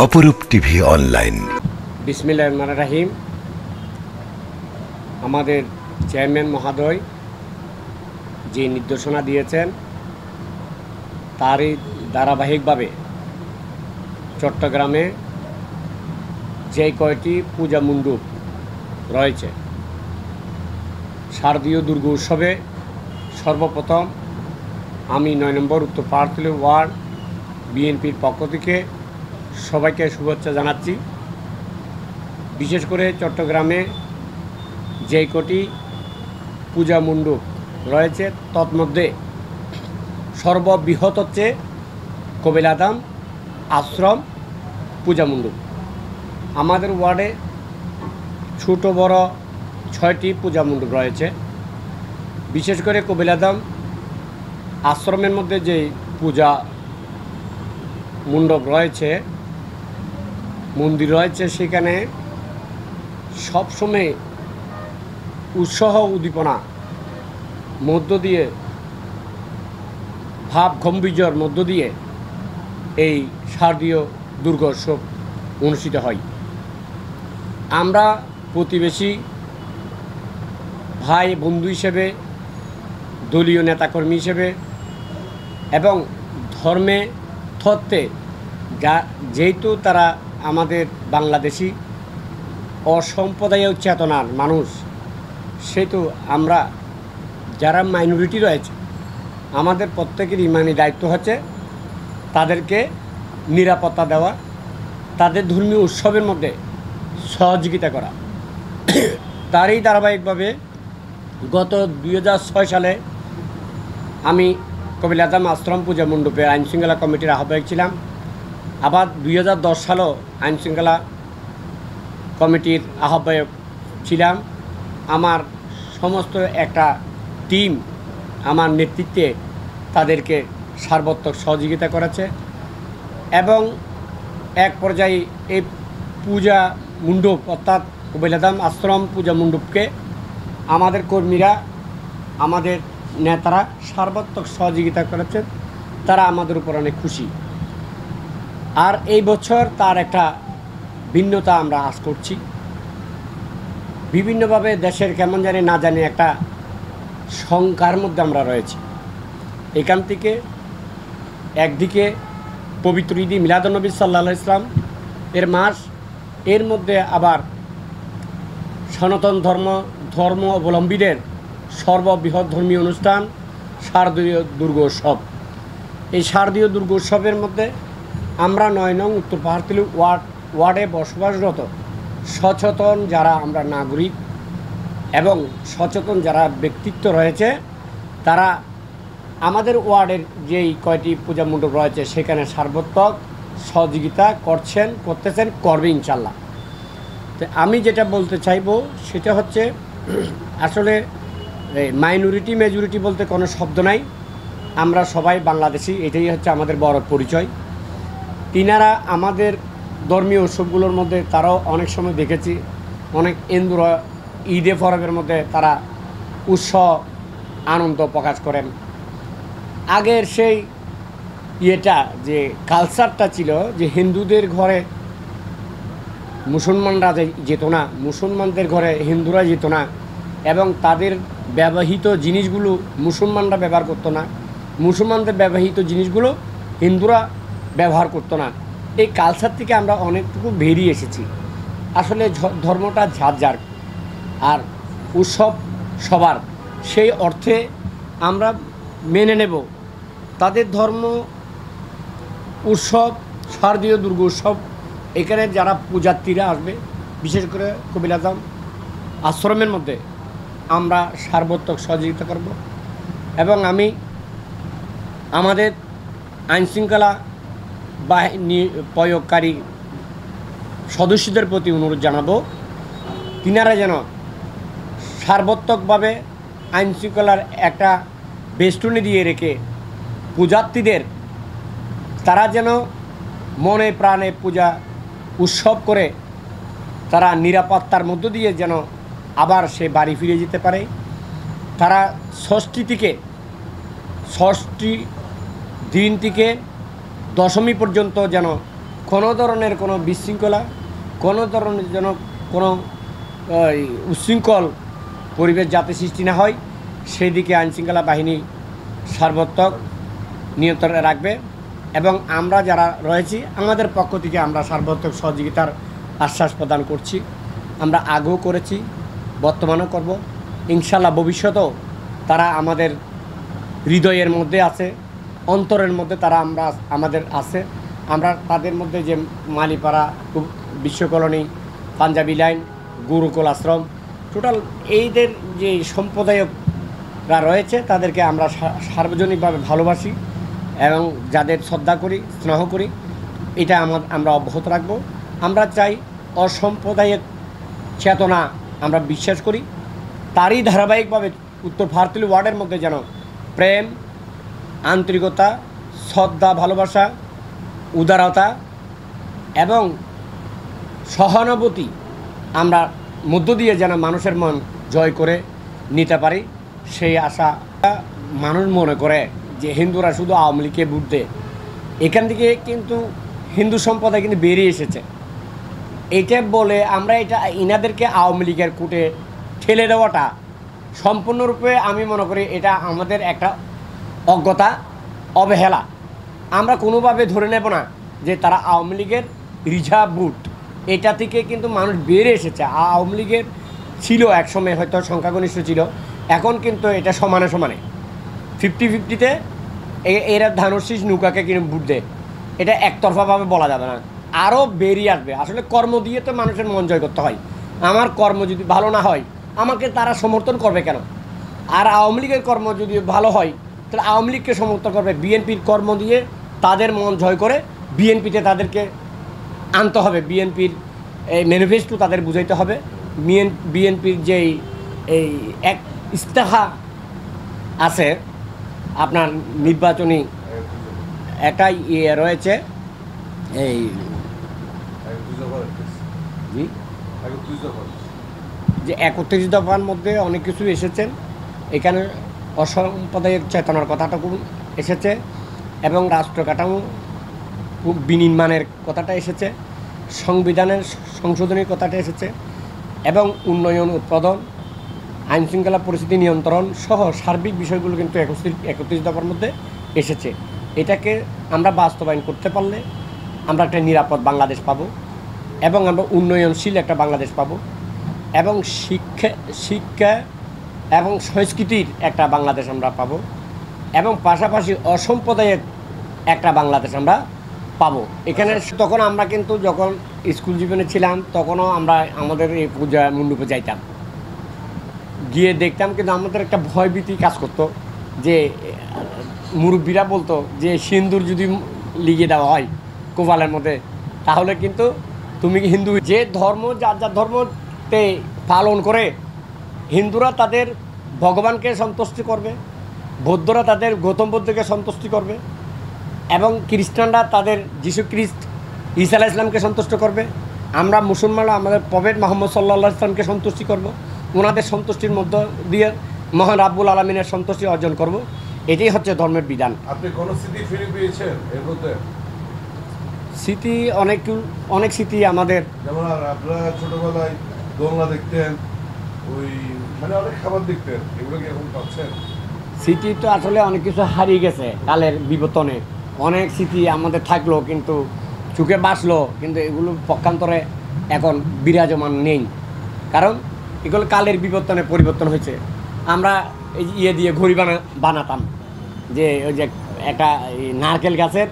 অপরূপ TV online. বিসমিল্লাহির রহমানির রহিম। আমাদের চেয়ারম্যান মহোদয় যে নির্দেশনা দিয়েছেন তারই ধারাবাহিকভাবে চট্টগ্রামে যে কয়টি পূজা মণ্ডপ রয়েছে শারদীয় দুর্গা উৎসবে সর্বপ্রথম আমি ৯ নম্বর উত্তর পাহাড়তলী ওয়ার্ড বিএনপির পক্ষ থেকে সবাইকে শুভেচ্ছা জানাচ্ছি। বিশেষ করে চট্টগ্রামে যে কটি পূজা মণ্ডপ রয়েছে তন্মধ্যে সর্ববৃহৎ হচ্ছে কবিল আদম আশ্রম পূজা মণ্ডপ। আমাদের ওয়ার্ডে ছোট বড় ৬টি পূজা মণ্ডপ রয়েছে। বিশেষ করে কবিল আদম আশ্রমের মধ্যে যে পূজা মণ্ডপ রয়েছে, মন্দির রয়েছে, সেখানে সবসময় উৎসাহ উদ্দীপনা মধ্য দিয়ে ভাব গম্ভীর্যর মধ্য দিয়ে এই শারদীয় দুর্গোৎসব অনুষ্ঠিত হয়। আমরা প্রতিবেশী ভাই বন্ধু হিসেবে, দলীয় নেতাকর্মী হিসেবে এবং ধর্মে তত্ত্বে যেহেতু তারা আমাদের বাংলাদেশি অসাম্প্রদায়িক চেতনার মানুষ, সেহেতু আমরা যারা মাইনরিটি রয়েছে আমাদের প্রত্যেকের ইমানি দায়িত্ব হচ্ছে তাদেরকে নিরাপত্তা দেওয়া, তাদের ধর্মীয় উৎসবের মধ্যে সহযোগিতা করা। তারই ধারাবাহিকভাবে গত ২০০৬ সালে আমি কবিল আদম আশ্রম পূজা মণ্ডপে আইনশৃঙ্খলা কমিটির আহ্বায়ক ছিলাম। আবার ২০১০ সালেও আইনশৃঙ্খলা কমিটির আহ্বায়ক ছিলাম। আমার সমস্ত একটা টিম আমার নেতৃত্বে তাদেরকে সর্বাত্মক সহযোগিতা করেছে এবং এক পর্যায়ে এই পূজা মণ্ডপ অর্থাৎ কবিল আদম আশ্রম পূজা মণ্ডপকে আমাদের কর্মীরা, আমাদের নেতারা সর্বাত্মক সহযোগিতা করেছে। তারা আমাদের উপর অনেক খুশি। আর এই বছর তার একটা ভিন্নতা আমরা আশ করছি। বিভিন্নভাবে দেশের কেমন জানি না জানি একটা শঙ্কার মধ্যে আমরা রয়েছি। এখান থেকে একদিকে পবিত্র ঈদ মিলাদুন্নবী সাল্লাল্লাহু আলাইহি ওয়াসাল্লাম এর মাস, এর মধ্যে আবার সনাতন ধর্ম অবলম্বীদের সর্ববৃহৎ ধর্মীয় অনুষ্ঠান শারদীয় দুর্গোৎসব। এই শারদীয় দুর্গোৎসবের মধ্যে আমরা ৯ নং উত্তর পাহাড়তলী ওয়ার্ডে বসবাসরত সচেতন যারা আমরা নাগরিক এবং সচেতন যারা ব্যক্তিত্ব রয়েছে, তারা আমাদের ওয়ার্ডের যেই কয়টি পূজা মণ্ডপ রয়েছে সেখানে সর্বাত্মক সহযোগিতা করতেছেন, করবে ইনশাল্লাহ। তো আমি যেটা বলতে চাইব সেটা হচ্ছে আসলে মাইনরিটি মেজরিটি বলতে কোনো শব্দ নাই। আমরা সবাই বাংলাদেশি, এটাই হচ্ছে আমাদের বড় পরিচয়। তিনারা আমাদের ধর্মীয় উৎসবগুলোর মধ্যে তারাও অনেক সময় দেখেছি অনেক হিন্দুরা ঈদে পরবের মধ্যে তারা উৎসব আনন্দ প্রকাশ করেন। আগের সেই ইয়েটা যে কালচারটা ছিল যে হিন্দুদের ঘরে মুসলমানরা যেত না, মুসলমানদের ঘরে হিন্দুরা যেত না এবং তাদের ব্যবহৃত জিনিসগুলো মুসলমানরা ব্যবহার করতো না, মুসলমানদের ব্যবহৃত জিনিসগুলো হিন্দুরা ব্যবহার করতো না। এই কালচার থেকে আমরা অনেকটুকু বেরিয়ে এসেছি। আসলে ধর্মটা যার যার আর উৎসব সবার, সেই অর্থে আমরা মেনে নেব তাদের ধর্ম উৎসব শারদীয় দুর্গা উৎসব। এখানে যারা পূজার্থীরা আসবে বিশেষ করে কবিল আদম আশ্রমের মধ্যে আমরা সর্বাত্মক সহযোগিতা করব এবং আমি আমাদের আইনশৃঙ্খলা বাহিনী প্রয়োগকারী সদস্যদের প্রতি অনুরোধ জানাবো, তিনারা যেন সর্বাত্মকভাবে আইনশৃঙ্খলার একটা বেষ্টনী দিয়ে রেখে পূজার্থীদের তারা যেন মনে প্রাণে পূজা উৎসব করে তারা নিরাপত্তার মধ্য দিয়ে যেন আবার সে বাড়ি ফিরে যেতে পারে। তারা ষষ্ঠী দিন থেকে দশমী পর্যন্ত যেন কোনো ধরনের কোনো বিশৃঙ্খলা, কোনো ধরনের যেন কোনো উচ্ছৃঙ্খল পরিবেশ যাতে সৃষ্টি না হয় সেই দিকে আইনশৃঙ্খলা বাহিনী সর্বাত্মক নিয়ন্ত্রণে রাখবে। এবং আমরা যারা রয়েছি আমাদের পক্ষ থেকে আমরা সর্বাত্মক সহযোগিতার আশ্বাস প্রদান করছি। আমরা আগেও করেছি, বর্তমানেও করব, ইনশাল্লাহ ভবিষ্যতেও তারা আমাদের হৃদয়ের মধ্যে আছে, অন্তরের মধ্যে তারা আমাদের আছে। আমরা তাদের মধ্যে যে মালিপাড়া, বিশ্বকলোনি, পাঞ্জাবি লাইন, গুরুকুল আশ্রম, টোটাল এইদের যে সম্প্রদায়করা রয়েছে তাদেরকে আমরা সার্বজনিকভাবে ভালোবাসি এবং যাদের শ্রদ্ধা করি, স্নেহ করি, এটা আমরা অব্যাহত রাখব। আমরা চাই অসাম্প্রদায়িক চেতনা আমরা বিশ্বাস করি, তারই ধারাবাহিকভাবে উত্তর ভারতীয় ওয়ার্ডের মধ্যে যেন প্রেম, আন্তরিকতা, শ্রদ্ধা, ভালোবাসা, উদারতা এবং সহানুভূতি আমরা মধ্য দিয়ে যেন মানুষের মন জয় করে নিতে পারি, সেই আশা। মানুষ মনে করে যে হিন্দুরা শুধু আওয়ামী লীগকে ভোট দেয়, এখান থেকে কিন্তু হিন্দু সম্প্রদায় কিন্তু বেরিয়ে এসেছে। এটা বলে আমরা এটা ইনাদেরকে আওয়ামী লীগের কূটে ঠেলে দেওয়াটা সম্পূর্ণরূপে আমি মনে করি এটা আমাদের একটা অজ্ঞতা, অবহেলা। আমরা কোনোভাবে ধরে নেব না যে তারা আওয়ামী লীগের রিজার্ভ ভোট, এটা থেকে কিন্তু মানুষ বেরিয়ে এসেছে। আওয়ামী লীগের ছিল একসময় হয়তো সংখ্যাগরিষ্ঠ ছিল, এখন কিন্তু এটা সমানে সমানে 50-50-তে এরা ধানুশীষ নৌকাকে কিন্তু ভোট দেয়। এটা একতরফাভাবে বলা যাবে না, আরও বেরিয়ে আসবে। আসলে কর্ম দিয়ে তো মানুষের মন জয় করতে হয়। আমার কর্ম যদি ভালো না হয় আমাকে তারা সমর্থন করবে কেন? আর আওয়ামী লীগের কর্ম যদি ভালো হয় তাহলে আওয়ামী লীগকে সমর্থন করবে। বিএনপির কর্ম দিয়ে তাদের মন জয় করে বিএনপিতে তাদেরকে আনতে হবে, বিএনপির এই ম্যানিফেস্টো তাদের বুঝাইতে হবে। বিএনপির যেই এই এক ইস্তেহার আছে আপনার নির্বাচনী একটা ইয়ে রয়েছে, এই যে 31 দফার মধ্যে অনেক কিছু এসেছেন। এখানে অসাম্প্রদায়িক চেতনার কথাটুকু এসেছে এবং রাষ্ট্র কাঠামো বিনির্মাণের কথাটা এসেছে, সংবিধানের সংশোধনের কথাটা এসেছে এবং উন্নয়ন, উৎপাদন, আইনশৃঙ্খলা পরিস্থিতি নিয়ন্ত্রণ সহ সার্বিক বিষয়গুলো কিন্তু 31 দফার মধ্যে এসেছে। এটাকে আমরা বাস্তবায়ন করতে পারলে আমরা একটা নিরাপদ বাংলাদেশ পাব এবং আমরা উন্নয়নশীল একটা বাংলাদেশ পাব এবং শিক্ষা এবং সংস্কৃতির একটা বাংলাদেশ আমরা পাব এবং পাশাপাশি অসাম্প্রদায়িক একটা বাংলাদেশ আমরা পাবো এখানে। তখন আমরা কিন্তু যখন স্কুল জীবনে ছিলাম তখনও আমরা আমাদের এই পূজা মণ্ডপে যাইতাম, গিয়ে দেখতাম, কিন্তু আমাদের একটা ভয়ভীতি কাজ করতো যে মুরব্বীরা বলতো যে সিন্দুর যদি লিগে দেওয়া হয় কোপালের মধ্যে তাহলে কিন্তু তুমি হিন্দু। যে ধর্ম যার যার ধর্মতে পালন করে, হিন্দুরা তাদের ভগবানকে সন্তুষ্টি করবে, বৌদ্ধরা তাদের গৌতম বুদ্ধকে সন্তুষ্টি করবে এবং খ্রিস্টানরা তাদের যীশু খ্রিস্ট ঈসা আলাইহিস সালামকে সন্তুষ্ট করবে। আমরা মুসলমানরা আমাদের প্রফেট মুহাম্মদ সাল্লাল্লাহু আলাইহি ওয়াসাল্লামকে সন্তুষ্টি করব, ওনাদের সন্তুষ্টির মধ্য দিয়ে মহান রাব্বুল আলামিনের সন্তুষ্টি অর্জন করব। এটাই হচ্ছে ধর্মের বিধান। আপনি কোন স্মৃতি ফিরে পেয়েছেন এর মধ্যে? স্মৃতি অনেক স্মৃতি আমাদের, যেমন আপনারা ছোটবেলায় দোলনা দেখতেন, ওই মানে অনেক খাবার দেখতেন, এগুলো কি এখন পাচ্ছেন? স্মৃতি তো আসলে অনেক কিছু হারিয়ে গেছে কালের বিবর্তনে। অনেক স্মৃতি আমাদের থাকলো কিন্তু চোখে বাসলো, কিন্তু এগুলো পক্ষান্তরে এখন বিরাজমান নেই, কারণ এগুলো কালের বিবর্তনে পরিবর্তন হয়েছে। আমরা এই ইয়ে দিয়ে ঘড়ি বানাতাম, যে ওই যে একটা নারকেল গাছের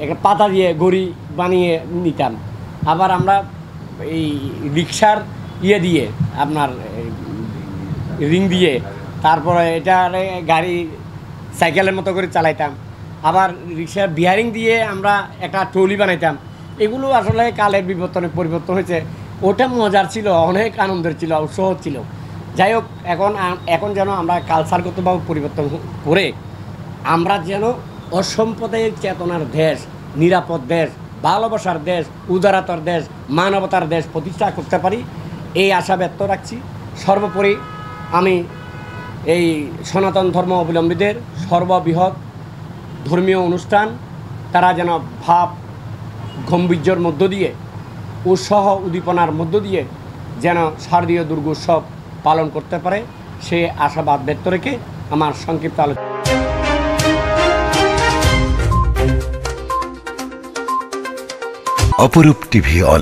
একটা পাতা দিয়ে ঘড়ি বানিয়ে নিতাম। আবার আমরা এই রিক্সার ইয়ে দিয়ে আপনার রিং দিয়ে তারপরে এটা গাড়ি সাইকেলের মতো করে চালাইতাম। আবার রিক্সার বিয়ারিং দিয়ে আমরা একটা ট্রলি বানাইতাম। এগুলো আসলে কালের বিবর্তনে পরিবর্তন হয়েছে। ওটা মজার ছিল, অনেক আনন্দের ছিল, উৎসাহ ছিল। যাই হোক, এখন যেন আমরা কালচারগতভাবে পরিবর্তন করে আমরা যেন অসাম্প্রদায়িক চেতনার দেশ, নিরাপদ দেশ, ভালোবাসার দেশ, উদারতার দেশ, মানবতার দেশ প্রতিষ্ঠা করতে পারি, এই আশা ব্যক্ত রাখছি। সর্বোপরি আমি এই সনাতন ধর্ম অবলম্বীদের সর্ববৃহৎ ধর্মীয় অনুষ্ঠান তারা যেন গম্ভীর্যর মধ্য দিয়ে উৎসাহ উদ্দীপনার মধ্য দিয়ে যেন শারদীয় দুর্গোৎসব পালন করতে পারে সে আশাবাদ ব্যক্ত রেখে আমার সংক্ষিপ্ত আলোচনা। অপরূপ টিভি